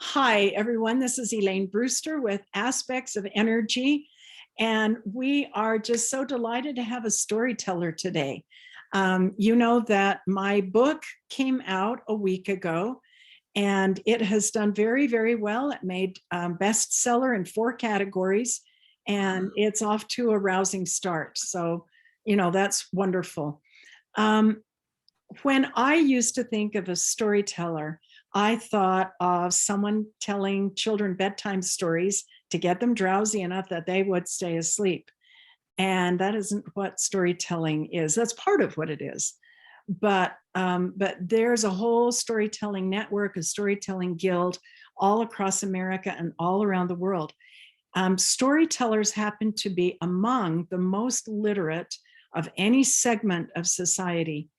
Hi, everyone. This is Elaine Brewster with Aspects of Energy. And we are just so delighted to have a storyteller today. You know that my book came out a week ago and it has done very, very well. It made bestseller in 4 categories and it's off to a rousing start. So, that's wonderful. Um, when I used to think of a storyteller, I thought of someone telling children bedtime stories to get them drowsy enough that they would stay asleep. And that isn't what storytelling is. That's part of what it is. But there's a whole storytelling network, a storytelling guild all across America and all around the world. Storytellers happen to be among the most literate of any segment of society.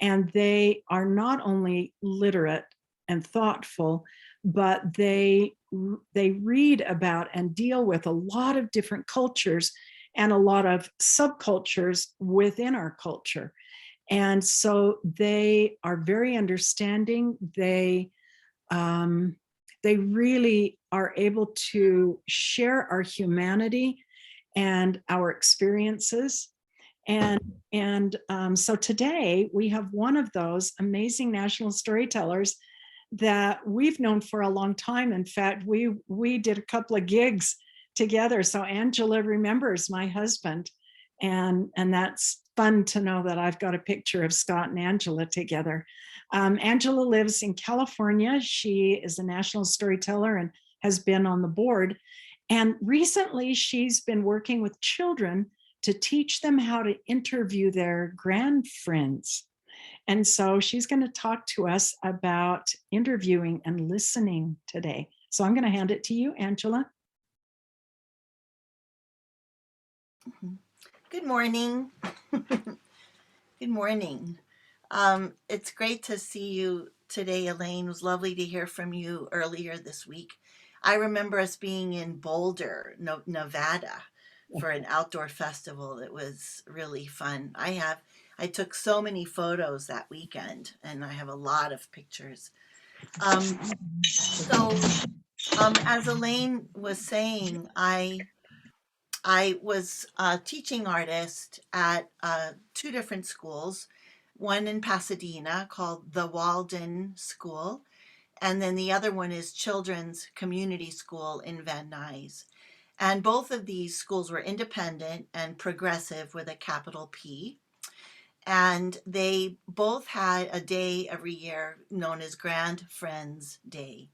And they are not only literate and thoughtful, but they read about and deal with a lot of different cultures and a lot of subcultures within our culture. And so they are very understanding. They really are able to share our humanity and our experiences. So today we have one of those amazing national storytellers that we've known for a long time. In fact, we did a couple of gigs together. So Angela remembers my husband, and that's fun to know that I've got a picture of Scott and Angela together. Angela lives in California. She is a national storyteller and has been on the board. And recently she's been working with children to teach them how to interview their grandfriends. And so she's going to talk to us about interviewing and listening today. So I'm going to hand it to you, Angela. Good morning. Good morning. It's great to see you today, Elaine. It was lovely to hear from you earlier this week. I remember us being in Boulder, Nevada, for an outdoor festival. It was really fun. I took so many photos that weekend, and I have a lot of pictures. So, as Elaine was saying, I was a teaching artist at 2 different schools, one in Pasadena called the Walden School, and then the other one is Children's Community School in Van Nuys. And both of these schools were independent and progressive with a capital P. And they both had a day every year known as Grandfriends Day.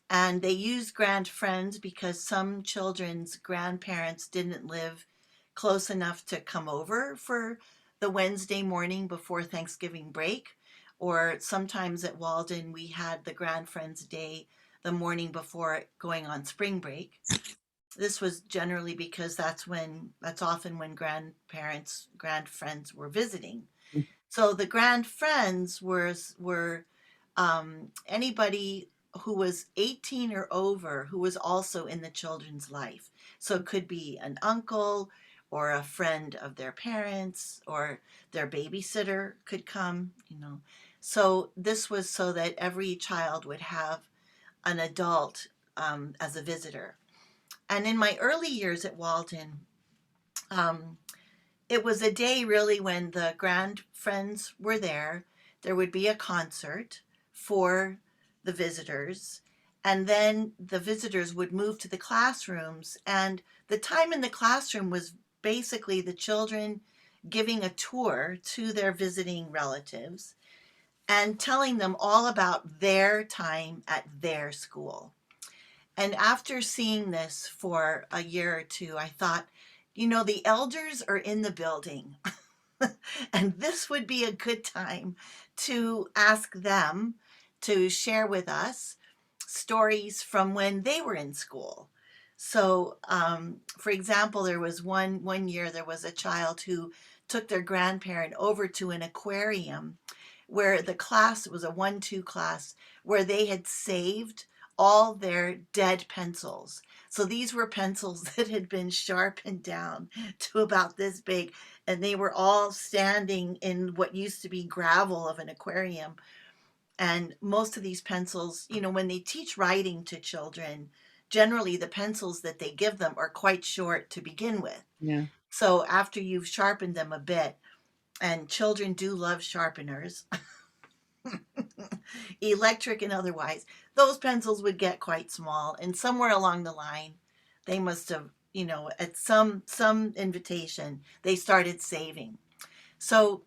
And they used Grandfriends because some children's grandparents didn't live close enough to come over for the Wednesday morning before Thanksgiving break. Or sometimes at Walden, we had the Grandfriends Day the morning before going on spring break. This was generally because that's often when grandfriends were visiting. So the grandfriends were anybody who was 18 or over who was also in the children's life. So it could be an uncle or a friend of their parents, or their babysitter could come. So this was so that every child would have an adult as a visitor. And in my early years at Walden, um, it was a day really when the grandfriends were there. There would be a concert for the visitors, and then the visitors would move to the classrooms. And the time in the classroom was basically the children giving a tour to their visiting relatives and telling them all about their time at their school. And after seeing this for a year or two, I thought, the elders are in the building. And this would be a good time to ask them to share with us stories from when they were in school. So, for example, there was one year there was a child who took their grandparent over to an aquarium where the class was a 1-2 class where they had saved all their dead pencils. So these were pencils that had been sharpened down to about this big, and they were all standing in what used to be gravel of an aquarium. And most of these pencils, when they teach writing to children, generally the pencils that they give them are quite short to begin with. Yeah. So after you've sharpened them a bit, and children do love sharpeners, electric and otherwise, those pencils would get quite small. And somewhere along the line, they must have, at some invitation, they started saving. So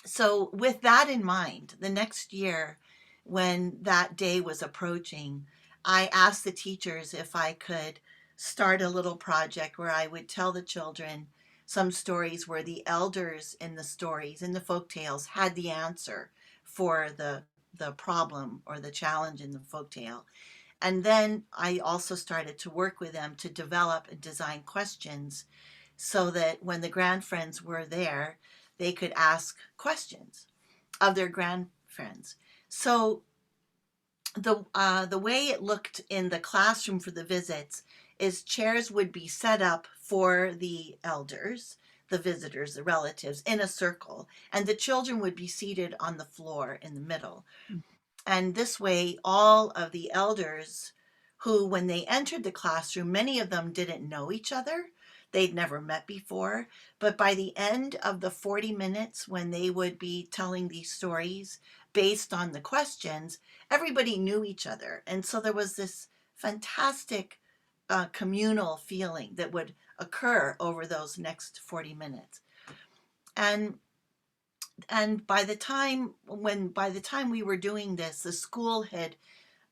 so with that in mind, the next year when that day was approaching, I asked the teachers if I could start a little project where I would tell the children some stories where the elders in the stories, in the folk tales, had the answer for the problem or the challenge in the folk tale. And then I also started to work with them to develop and design questions so that when the grandfriends were there, they could ask questions of their grandfriends. So the way it looked in the classroom for the visits is chairs would be set up for the elders, the visitors, the relatives in a circle, and the children would be seated on the floor in the middle. And this way, all of the elders who, when they entered the classroom, many of them didn't know each other. They'd never met before. But by the end of the 40 minutes, when they would be telling these stories based on the questions, everybody knew each other. And so there was this fantastic communal feeling that would occur over those next 40 minutes. And by the time we were doing this, the school had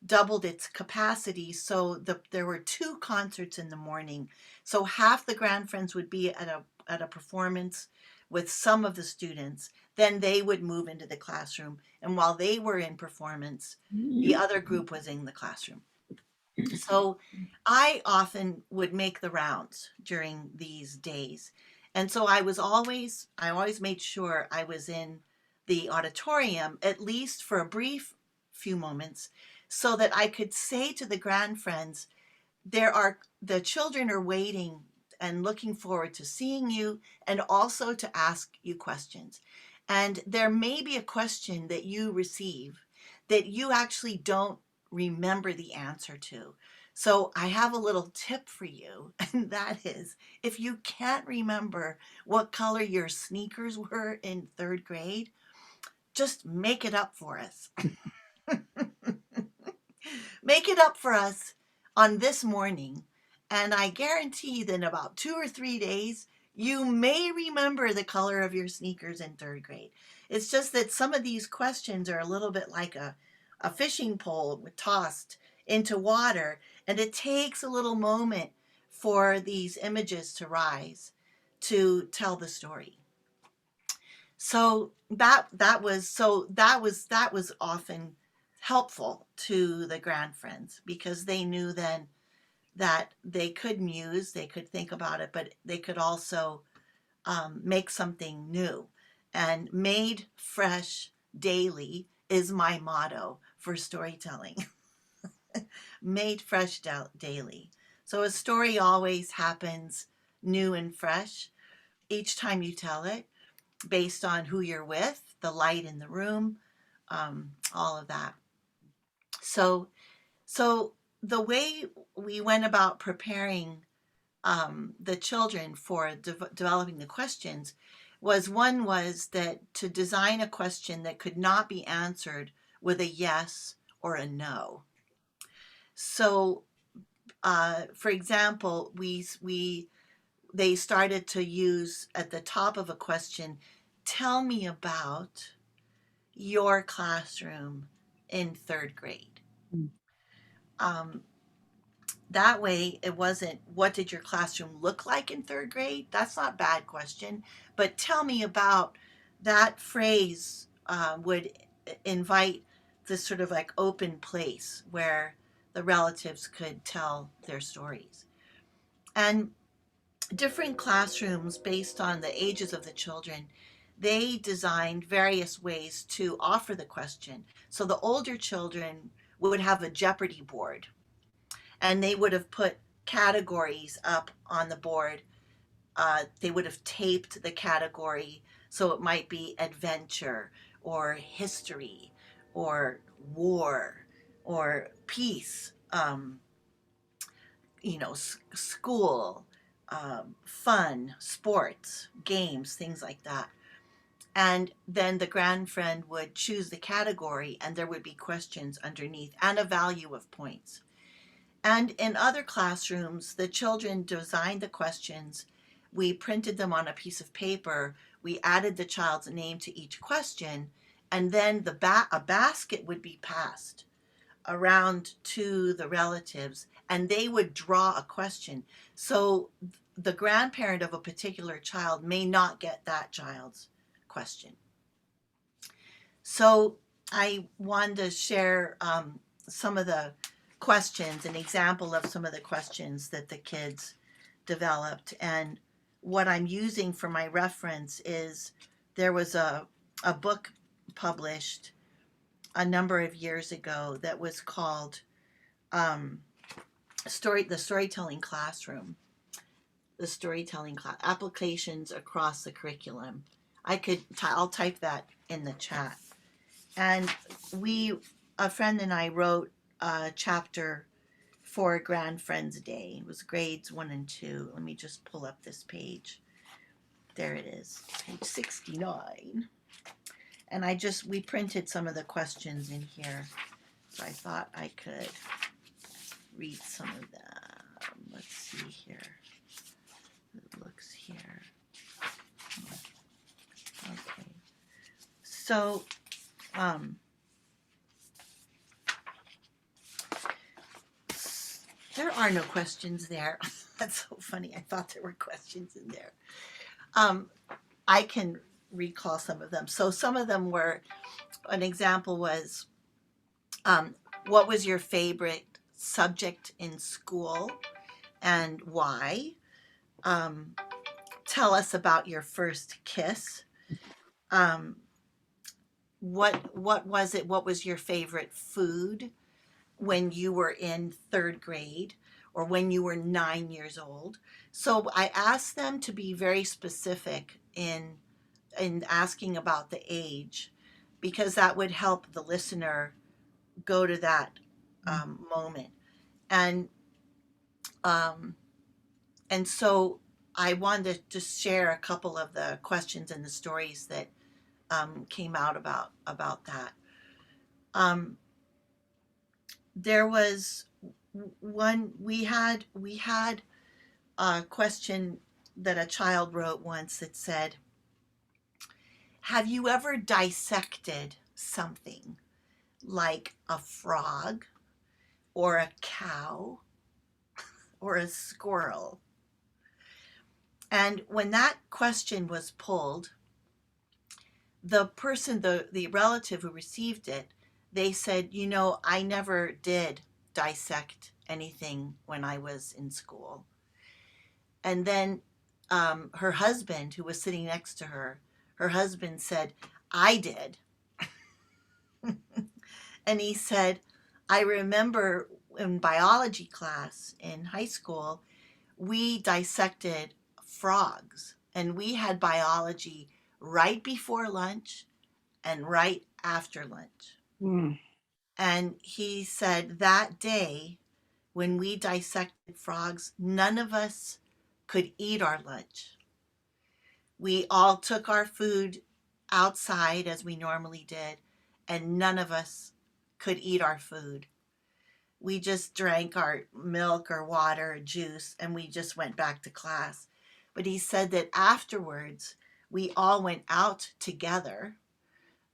doubled its capacity, so there were two concerts in the morning. So half the grandfriends would be at a performance with some of the students. Then they would move into the classroom, and while they were in performance, the other group was in the classroom. So I often would make the rounds during these days. And so I always made sure I was in the auditorium, at least for a brief few moments, so that I could say to the grandfriends, the children are waiting and looking forward to seeing you and also to ask you questions. And there may be a question that you receive that you actually don't remember the answer to. So I have a little tip for you, and that is if you can't remember what color your sneakers were in third grade, just make it up for us. Make it up for us on this morning, and I guarantee that in about 2 or 3 days, you may remember the color of your sneakers in third grade. It's just that some of these questions are a little bit like a fishing pole tossed into water, and it takes a little moment for these images to rise to tell the story. So that was often helpful to the grandfriends because they knew then that they could muse, they could think about it, but they could also make something new. And made fresh daily is my motto for storytelling. Made fresh daily. So a story always happens new and fresh each time you tell it, based on who you're with, the light in the room, all of that. So, so the way we went about preparing the children for developing the questions was that to design a question that could not be answered with a yes or a no. So, for example, they started to use at the top of a question, tell me about your classroom in third grade. Mm. Um, that way, it wasn't what did your classroom look like in third grade? That's not a bad question. But tell me about that phrase would invite this sort of like open place where the relatives could tell their stories. And different classrooms, based on the ages of the children, they designed various ways to offer the question. So the older children would have a Jeopardy board, and they would have put categories up on the board. They would have taped the category, so it might be adventure or history or war or peace, school, fun, sports, games, things like that. And then the grandfriend would choose the category, and there would be questions underneath and a value of points. And in other classrooms, the children designed the questions. We printed them on a piece of paper. We added the child's name to each question, and then a basket would be passed around to the relatives, and they would draw a question. So the grandparent of a particular child may not get that child's question. So I wanted to share some of the questions, an example of some of the questions that the kids developed. And what I'm using for my reference is there was a book published a number of years ago that was called the Storytelling Classroom, the Storytelling Class Applications Across the Curriculum. I'll type that in the chat. And a friend and I wrote a chapter for Grandfriends Day. It was grades 1 and 2. Let me just pull up this page. There it is, page 69. And we printed some of the questions in here. So I thought I could read some of them. Let's see here. It looks here. Okay. So, there are no questions there. That's so funny. I thought there were questions in there. I can recall some of them. So some of them were, an example was, what was your favorite subject in school and why? Tell us about your first kiss. What was it? What was your favorite food when you were in 3rd grade or when you were 9 years old? So I asked them to be very specific in asking about the age, because that would help the listener go to that moment. And so I wanted to just share a couple of the questions and the stories that came out about that. There was one, we had a question that a child wrote once that said, have you ever dissected something like a frog or a cow or a squirrel? And when that question was pulled, the person, the relative who received it, they said, I never did dissect anything when I was in school. And then her husband, who was sitting next to her husband said, I did. And he said, I remember in biology class in high school, we dissected frogs, and we had biology right before lunch and right after lunch. Mm. And he said that day when we dissected frogs, none of us could eat our lunch. We all took our food outside as we normally did, and none of us could eat our food. We just drank our milk or water or juice, and we just went back to class. But he said that afterwards, we all went out together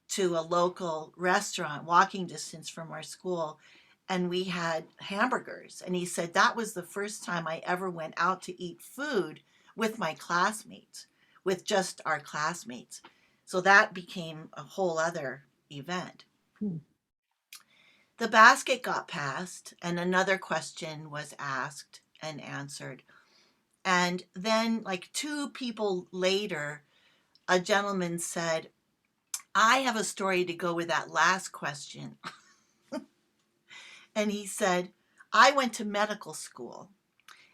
to a local restaurant, walking distance from our school, and we had hamburgers. And he said that was the first time I ever went out to eat food with my classmates, with just our classmates. So that became a whole other event. The basket got passed, and another question was asked and answered. And then, like 2 people later, a gentleman said, I have a story to go with that last question. And he said, I went to medical school.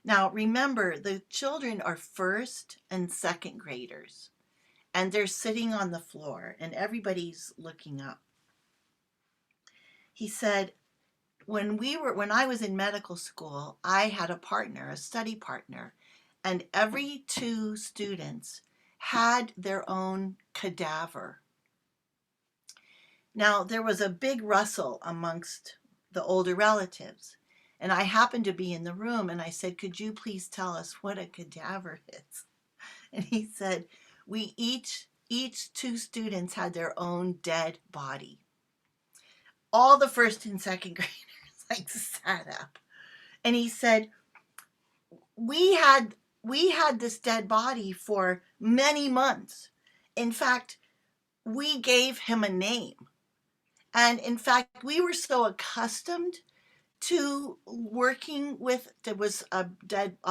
Now, remember, the children are 1st and 2nd graders, and they're sitting on the floor, and everybody's looking up. He said, when I was in medical school, I had a partner, a study partner, and every two students had their own cadaver. Now, there was a big rustle amongst the older relatives, and I happened to be in the room, and I said, "Could you please tell us what a cadaver is?" And he said, "We each two students had their own dead body." All the first and second graders like sat up. And he said, we had this dead body for many months. In fact, we gave him a name. And in fact, we were so accustomed to working with, there was a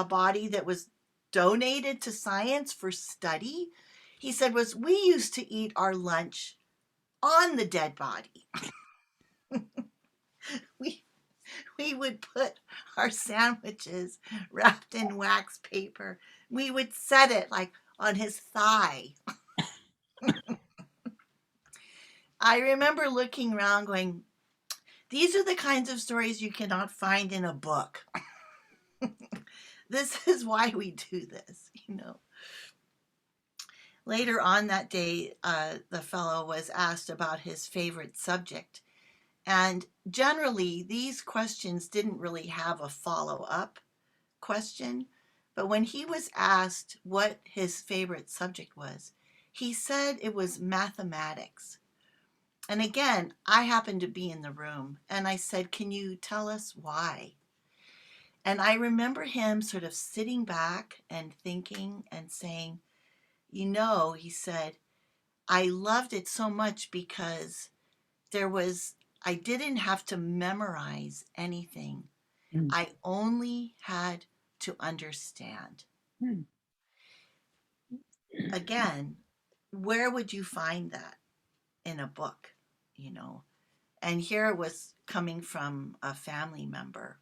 body that was donated to science for study. He said, was we used to eat our lunch on the dead body. we we would put our sandwiches wrapped in wax paper. We would set it like on his thigh. I remember looking around going, these are the kinds of stories you cannot find in a book. This is why we do this, you know. Later on that day, the fellow was asked about his favorite subject. And generally, these questions didn't really have a follow-up question. But when he was asked what his favorite subject was, he said it was mathematics. And again, I happened to be in the room, and I said, "Can you tell us why?" And I remember him sort of sitting back and thinking and saying, he said, "I loved it so much because I didn't have to memorize anything. Mm. I only had to understand." Mm. Again, where would you find that in a book, you know? And here it was coming from a family member.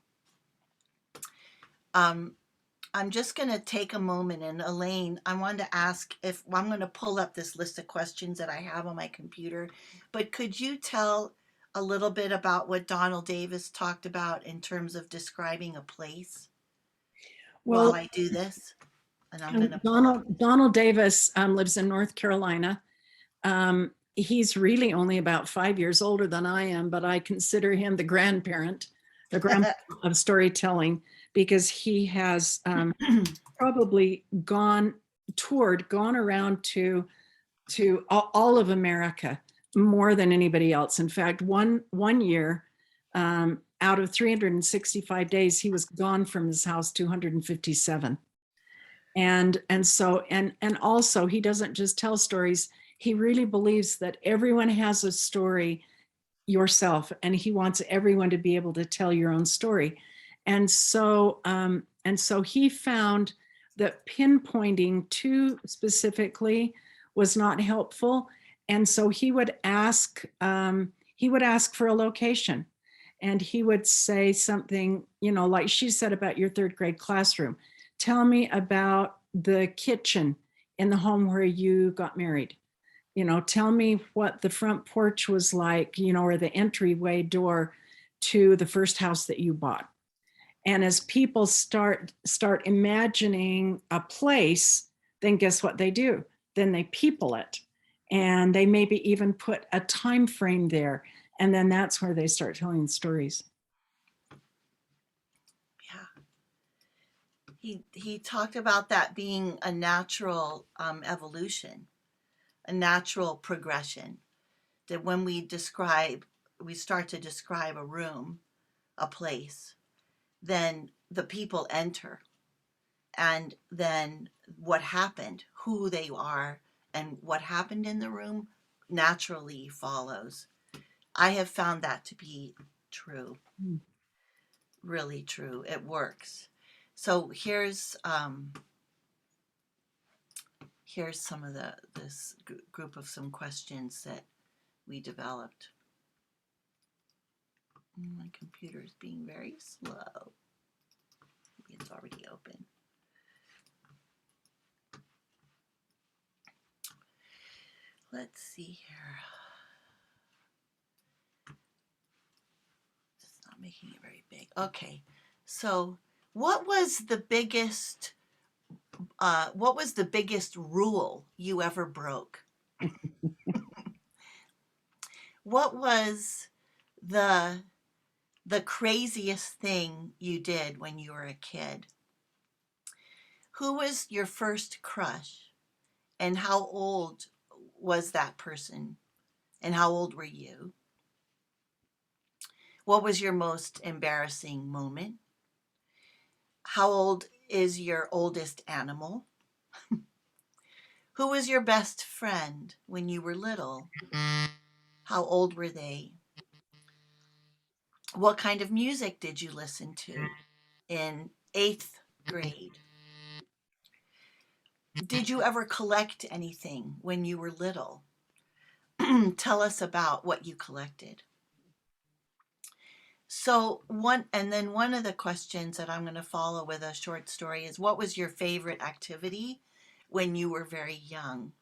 I'm just going to take a moment, and Elaine, I wanted to ask, if I'm going to pull up this list of questions that I have on my computer, but could you tell a little bit about what Donald Davis talked about in terms of describing a place while Well, I do this? And I'm going to pull up. Donald Davis lives in North Carolina. He's really only about 5 years older than I am, but I consider him the grandparent of storytelling, because he has probably gone around to all of America more than anybody else. In fact, one year, out of 365 days, he was gone from his house 257. And also, he doesn't just tell stories. He really believes that everyone has a story yourself, and he wants everyone to be able to tell your own story. And so he found that pinpointing too specifically was not helpful. And so he would ask for a location, and he would say something, like she said about your third grade classroom. Tell me about the kitchen in the home where you got married. Tell me what the front porch was like, or the entryway door to the first house that you bought. And as people start imagining a place, then guess what they do? Then they people it, and they maybe even put a time frame there. And then that's where they start telling stories. Yeah. He talked about that being a natural evolution, a natural progression. That when we start to describe a room, a place, then the people enter. And then what happened, who they are, and what happened in the room naturally follows. I have found that to be true. Really true. It works. So here's some of this group of some questions that we developed. My computer is being very slow. Maybe it's already open. Let's see here. making it very big. Okay. So, what was the biggest rule you ever broke? What was the craziest thing you did when you were a kid? Who was your first crush? And how old was that person? And how old were you? What was your most embarrassing moment? How old is your oldest animal? Who was your best friend when you were little? How old were they? What kind of music did you listen to in 8th grade? Did you ever collect anything when you were little? Tell us about what you collected. So one of the questions that I'm going to follow with a short story is, what was your favorite activity when you were very young?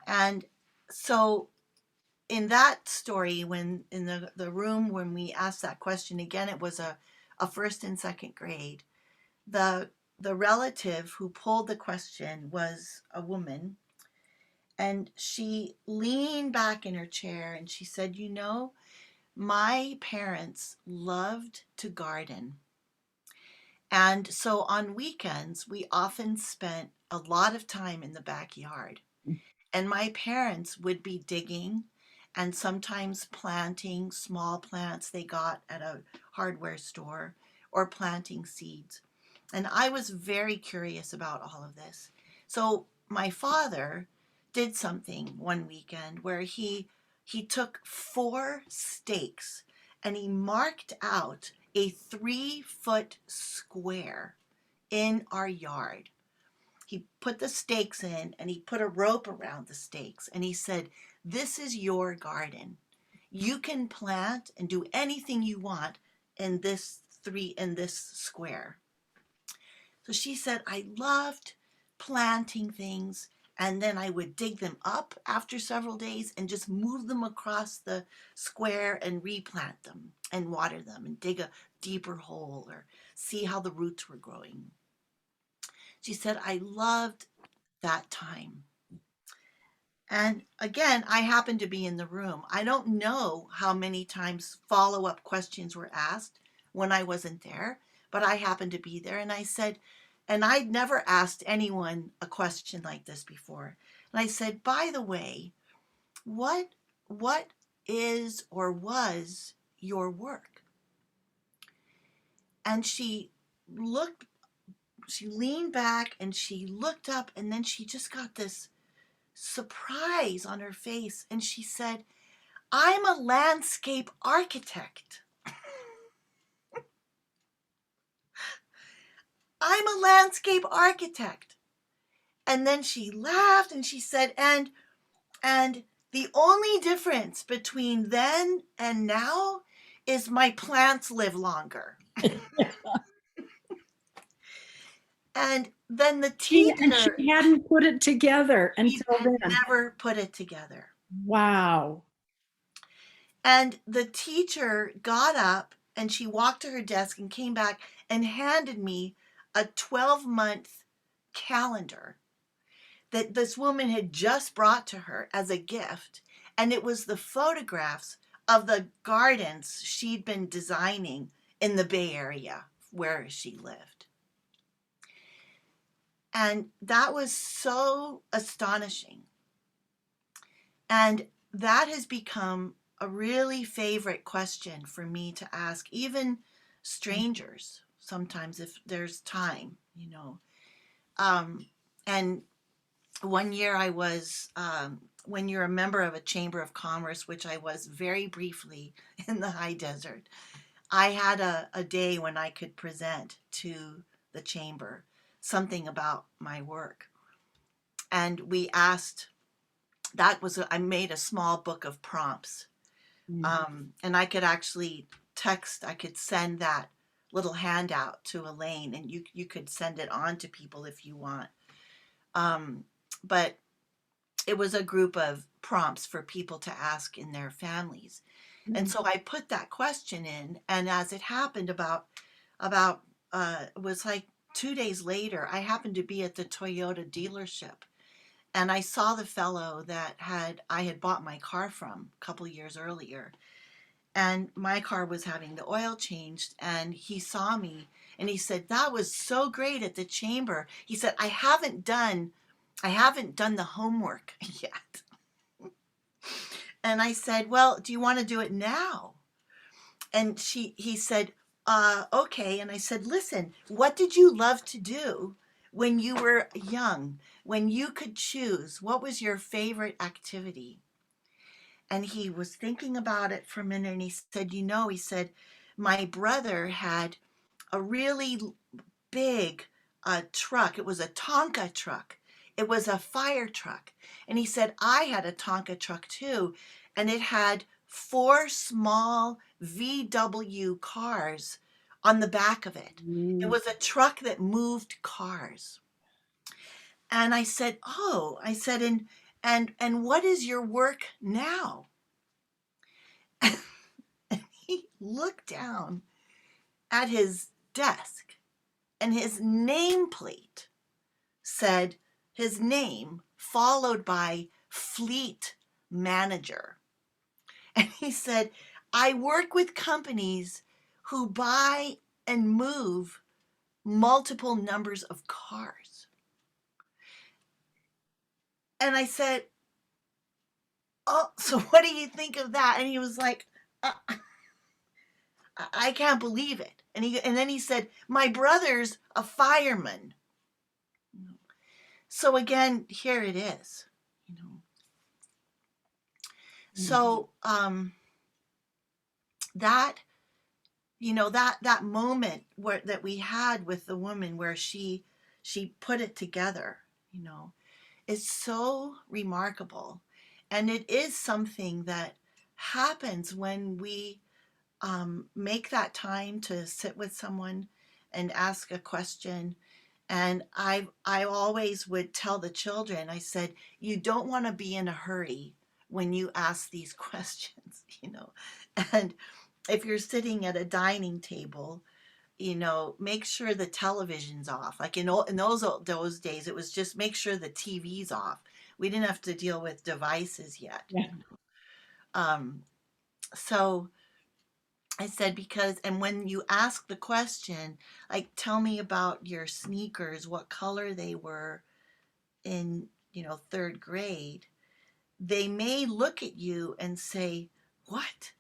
And so in that story, when in the room when we asked that question again, it was a first and second grade. The relative who pulled the question was a woman, and she leaned back in her chair and she said, "You know, my parents loved to garden. And so on weekends, we often spent a lot of time in the backyard. And my parents would be digging and sometimes planting small plants they got at a hardware store, or planting seeds. And I was very curious about all of this. So my father did something one weekend where he took 4 stakes and he marked out a 3-foot square in our yard. He put the stakes in and he put a rope around the stakes and he said, "This is your garden. You can plant and do anything you want in this square." So she said, "I loved planting things, and then I would dig them up after several days and just move them across the square and replant them and water them and dig a deeper hole or see how the roots were growing." She said, "I loved that time." And again, I happened to be in the room. I don't know how many times follow-up questions were asked when I wasn't there, but I happened to be there. And I said, and I'd never asked anyone a question like this before. And I said, "By the way, what is or was your work?" And she leaned back and she looked up, and then she just got this surprise on her face, and she said, "I'm a landscape architect." "I'm a landscape architect." And then she laughed and she said, and the only difference between then and now is my plants live longer." And then the She teacher, hadn't put it together she until had then. never put it together. Wow. And the teacher got up and she walked to her desk and came back and handed me a 12-month calendar that this woman had just brought to her as a gift. And it was the photographs of the gardens she'd been designing in the Bay Area where she lived. And that was so astonishing. And that has become a really favorite question for me to ask, even strangers, sometimes if there's time, you know. And one year I was, when you're a member of a chamber of commerce, which I was very briefly in the high desert, I had a day when I could present to the chamber something about my work. And we asked, I made a small book of prompts. And I could actually I could send that little handout to Elaine, and you could send it on to people if you want. But it was a group of prompts for people to ask in their families. And so I put that question in, and as it happened, about it was like 2 days later, I happened to be at the Toyota dealership, and I saw the fellow that I had bought my car from a couple years earlier, and my car was having the oil changed, and he saw me and he said, "That was so great at the chamber." He said, I haven't done the homework yet." And I said, "Well, do you want to do it now?" And he said, "Okay." And I said, "Listen, what did you love to do when you were young, when you could choose? What was your favorite activity?" And he was thinking about it for a minute, and he said, he said, "My brother had a really big truck. It was a Tonka truck. It was a fire truck." And he said, "I had a Tonka truck too, and it had 4 small VW cars on the back of it. It Mm. was a truck that moved cars." And I said, "Oh," I said, and what is your work now?" And he looked down at his desk, and his nameplate said his name followed by fleet manager. And he said, "I work with companies who buy and move multiple numbers of cars." And I said, "Oh, so what do you think of that?" And he was like, uh, "I can't believe it." And then he said, "My brother's a fireman." So again, here it is, you know. So that that moment that we had with the woman where she put it together, is so remarkable, and it is something that happens when we make that time to sit with someone and ask a question. And I always would tell the children, I said, "You don't want to be in a hurry when you ask these questions." And if you're sitting at a dining table, make sure the television's off. Like in those days, it was just make sure the TV's off. We didn't have to deal with devices yet. Yeah. So I said, and when you ask the question, like, "Tell me about your sneakers, what color they were in, third grade," they may look at you and say, "What?"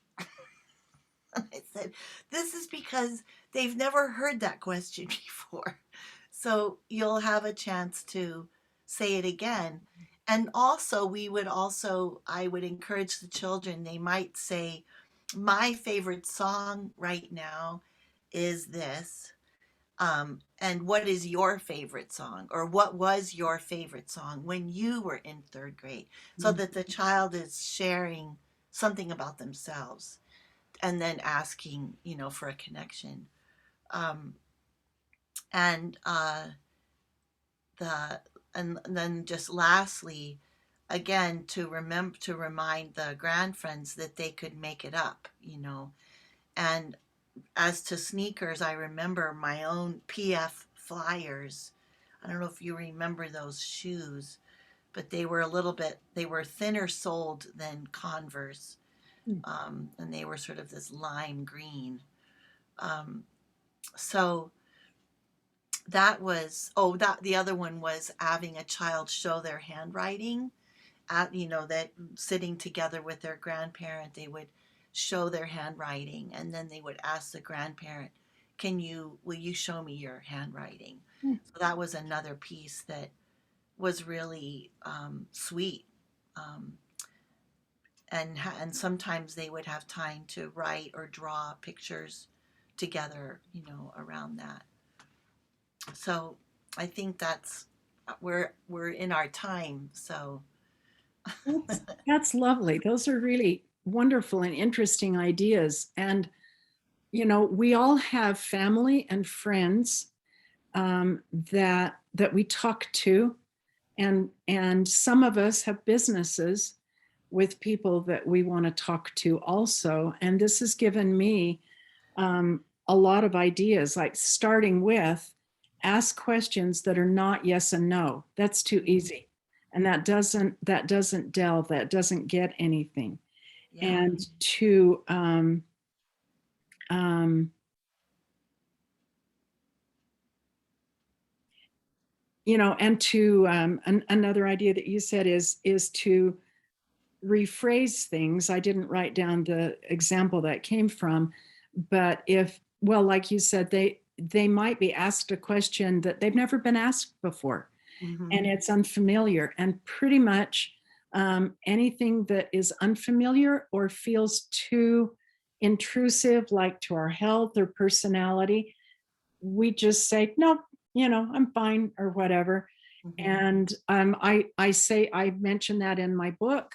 I said, "This is because they've never heard that question before." So you'll have a chance to say it again. And also, I would encourage the children, they might say, "My favorite song right now is this. And what is your favorite song?" Or "What was your favorite song when you were in third grade?" So that the child is sharing something about themselves and then asking, for a connection. Um, and the and then just lastly, again, to remind the grandfriends that they could make it up. And as to sneakers, I remember my own PF Flyers. I don't know if you remember those shoes, but they were they were thinner soled than Converse, and they were sort of this lime green. Um, so that the other one was having a child show their handwriting that sitting together with their grandparent, they would show their handwriting, and then they would ask the grandparent, will you show me your handwriting?" So that was another piece that was really sweet. um, and sometimes they would have time to write or draw pictures together, around that. So I think we're in our time. So That's lovely. Those are really wonderful and interesting ideas. And, we all have family and friends that we talk to, and some of us have businesses with people that we want to talk to also. And this has given me a lot of ideas, like starting with ask questions that are not yes and no. That's too easy. And that doesn't delve, that doesn't get anything. Yeah. And to and to another idea that you said is to rephrase things. I didn't write down the example that came from, but like you said, they might be asked a question that they've never been asked before, and it's unfamiliar, and pretty much anything that is unfamiliar or feels too intrusive, like to our health or personality, we just say, no, I'm fine or whatever. And I mentioned that in my book.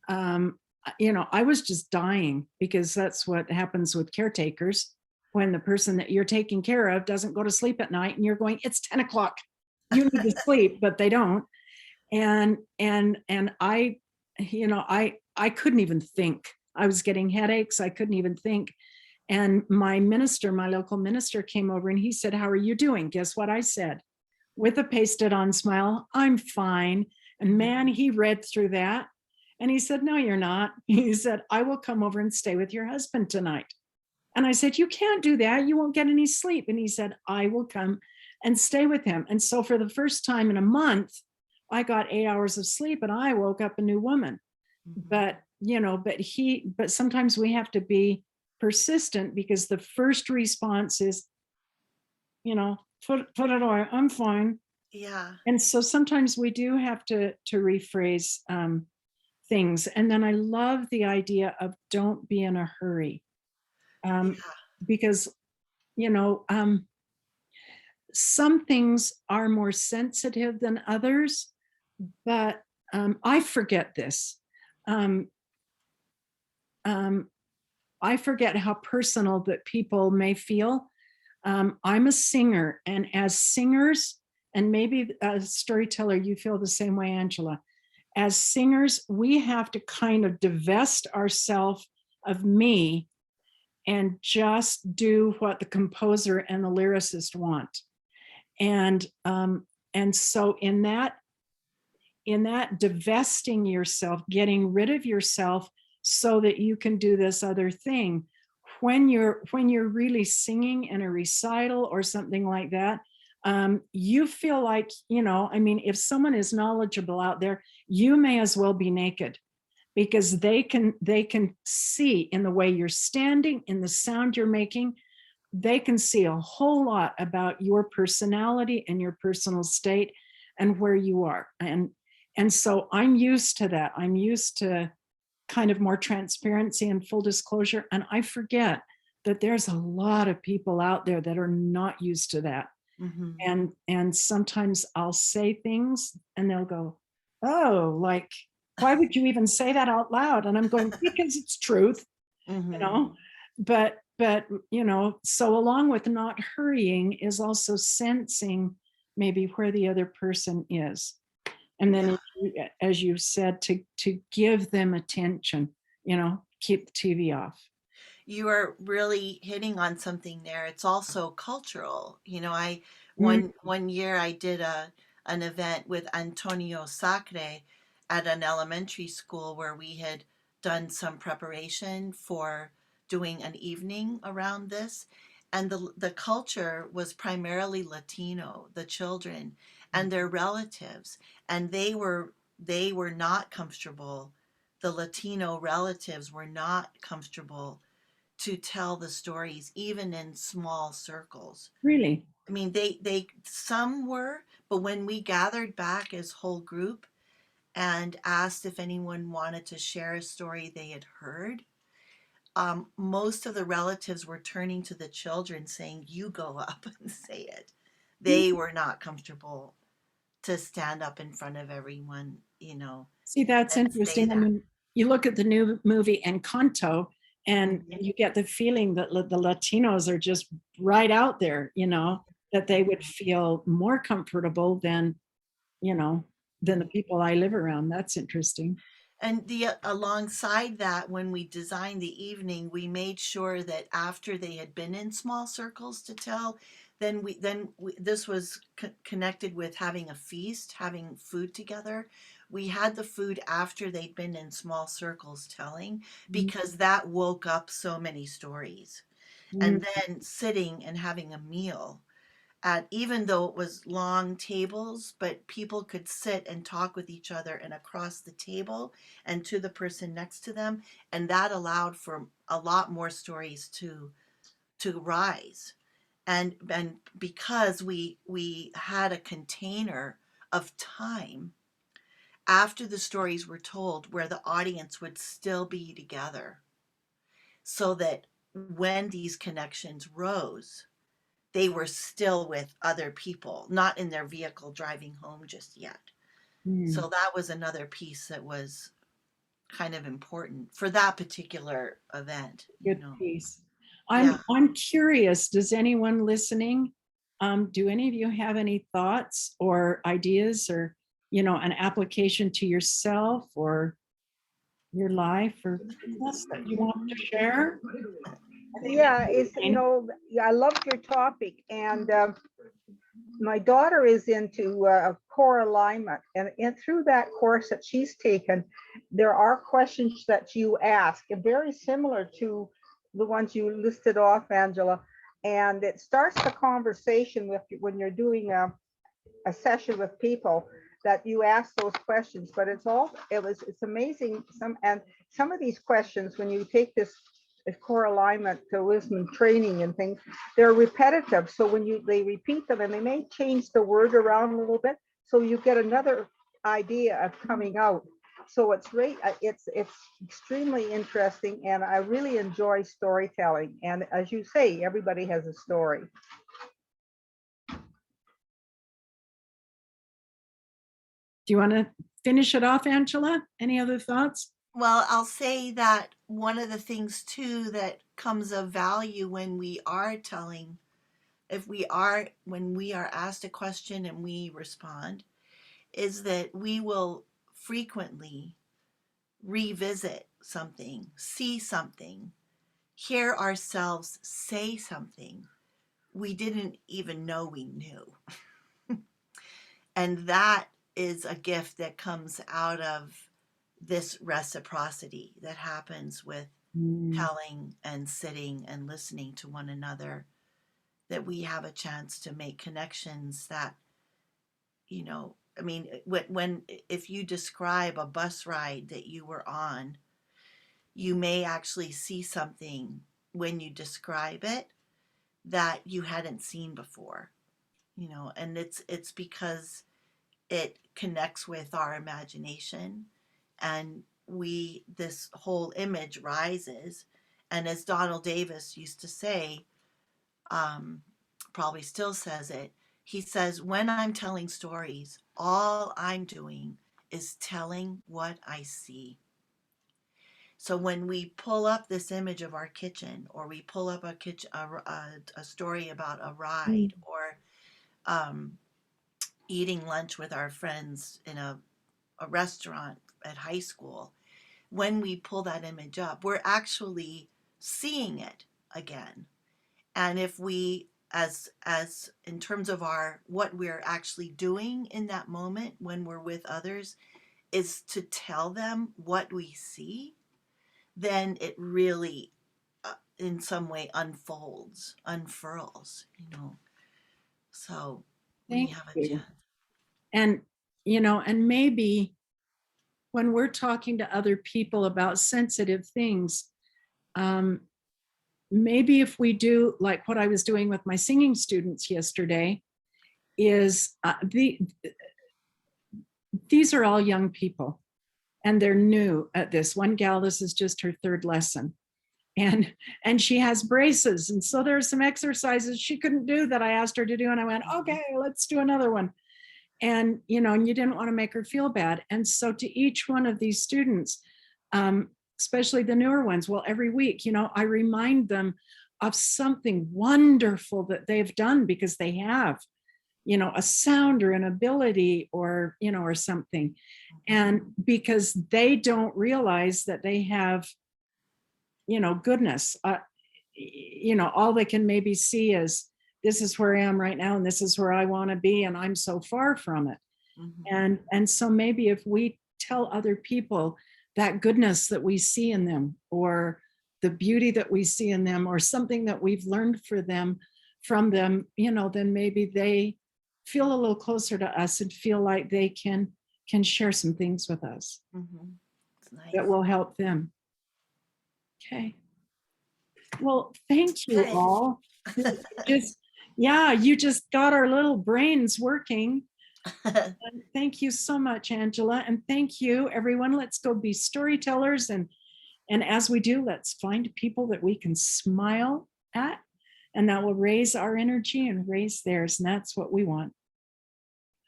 I was just dying, because that's what happens with caretakers when the person that you're taking care of doesn't go to sleep at night, and you're going, it's 10 o'clock, you need to sleep, but they don't. And I couldn't even think. I was getting headaches. I couldn't even think. And my local minister came over and he said, how are you doing? Guess what I said? With a pasted on smile, I'm fine. And man, he read through that. And he said, no, you're not. He said, I will come over and stay with your husband tonight. And I said, you can't do that. You won't get any sleep. And he said, I will come and stay with him. And so for the first time in a month, I got 8 hours of sleep and I woke up a new woman. But sometimes we have to be persistent, because the first response is, put it away, I'm fine. Yeah. And so sometimes we do have to rephrase things. And then I love the idea of don't be in a hurry, because some things are more sensitive than others. But I forget this. I forget how personal that people may feel. I'm a singer, and as singers, and maybe a storyteller, you feel the same way, Angela. As singers, we have to kind of divest ourselves of me and just do what the composer and the lyricist want. And so in that divesting yourself, getting rid of yourself so that you can do this other thing, when you're really singing in a recital or something like that, you feel like, if someone is knowledgeable out there, you may as well be naked, because they can see in the way you're standing, in the sound you're making. They can see a whole lot about your personality and your personal state and where you are. And so I'm used to that. I'm used to kind of more transparency and full disclosure. And I forget that there's a lot of people out there that are not used to that. And sometimes I'll say things and they'll go, oh, like, why would you even say that out loud? And I'm going, because it's truth, but so along with not hurrying is also sensing maybe where the other person is. And then, as you said, to give them attention, keep the TV off. You are really hitting on something there. It's also cultural. One year I did an event with Antonio Sacre at an elementary school where we had done some preparation for doing an evening around this. And the culture was primarily Latino, the children and their relatives. And they were not comfortable. The Latino relatives were not comfortable to tell the stories, even in small circles. Really? I mean, they some were, but when we gathered back as whole group and asked if anyone wanted to share a story they had heard, most of the relatives were turning to the children saying, you go up and say it. They were not comfortable to stand up in front of everyone, See, that's and say interesting. I that. mean, you look at the new movie Encanto, and you get the feeling that the Latinos are just right out there, that they would feel more comfortable than the people I live around. That's interesting. And the alongside that, when we designed the evening, we made sure that after they had been in small circles to tell, this was connected with having a feast, having food together. We had the food after they'd been in small circles telling, because that woke up so many stories. Mm, And then sitting and having a meal at, even though it was long tables, but people could sit and talk with each other and across the table and to the person next to them, and that allowed for a lot more stories to rise. And because we had a container of time after the stories were told where the audience would still be together, so that when these connections rose, they were still with other people, not in their vehicle driving home just yet. mm. So that was another piece that was kind of important for that particular event, you Good know. piece. Yeah. I'm curious, does anyone listening, do any of you have any thoughts or ideas or, an application to yourself or your life or business that you want to share? I think Yeah, yeah, I loved your topic, and my daughter is into core alignment, and through that course that she's taken, there are questions that you ask, and very similar to the ones you listed off, Angela. And it starts the conversation with when you're doing a session with people, that you ask those questions. But it's amazing, some of these questions, when you take this core alignment to wisdom training and things, they're repetitive. So when they repeat them, and they may change the word around a little bit, so you get another idea of coming out. So it's great. It's extremely interesting, and I really enjoy storytelling. And as you say, everybody has a story. Do you want to finish it off, Angela? Any other thoughts? Well, I'll say that one of the things too that comes of value when we are telling, when we are asked a question and we respond, is that we will frequently revisit something, see something, hear ourselves say something we didn't even know we knew. And that is a gift that comes out of this reciprocity that happens with Mm, telling and sitting and listening to one another, that we have a chance to make connections that, I mean, if you describe a bus ride that you were on, you may actually see something when you describe it that you hadn't seen before, and it's because it connects with our imagination, and this whole image rises. And as Donald Davis used to say, um, probably still says it, he says, when I'm telling stories, all I'm doing is telling what I see. So when we pull up this image of our kitchen, or we pull up a story about a mm, ride, or um, eating lunch with our friends in a restaurant at high school, when we pull that image up, we're actually seeing it again. And if we, as in terms of our what we're actually doing in that moment when we're with others, is to tell them what we see, then it really in some way unfurls. So we thank have a you. chance. And, and maybe when we're talking to other people about sensitive things, um, maybe if we do like what I was doing with my singing students yesterday, is these are all young people and they're new at this. One gal, this is just her third lesson. And she has braces. And so there are some exercises she couldn't do that I asked her to do. And I went, okay, let's do another one. And, and you didn't want to make her feel bad. And so to each one of these students, especially the newer ones, well, every week, I remind them of something wonderful that they've done, because they have. a sound or an ability or, or something. And because they don't realize that they have, goodness, all they can maybe see is, this is where I am right now, and this is where I want to be, and I'm so far from it. And so maybe if we tell other people that goodness that we see in them, or the beauty that we see in them, or something that we've learned from them, then maybe they feel a little closer to us and feel like they can share some things with us It's nice. that will help them. Okay. Well, thank you Okay. all. You just got our little brains working. And thank you so much, Angela. And thank you, everyone. Let's go be storytellers. And as we do, let's find people that we can smile at, and that will raise our energy and raise theirs. And that's what we want.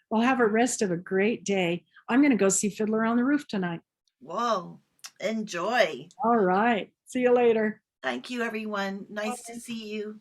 Well, have a rest of a great day. I'm going to go see Fiddler on the Roof tonight. Whoa, enjoy. All right. See you later. Thank you, everyone. Nice to see you.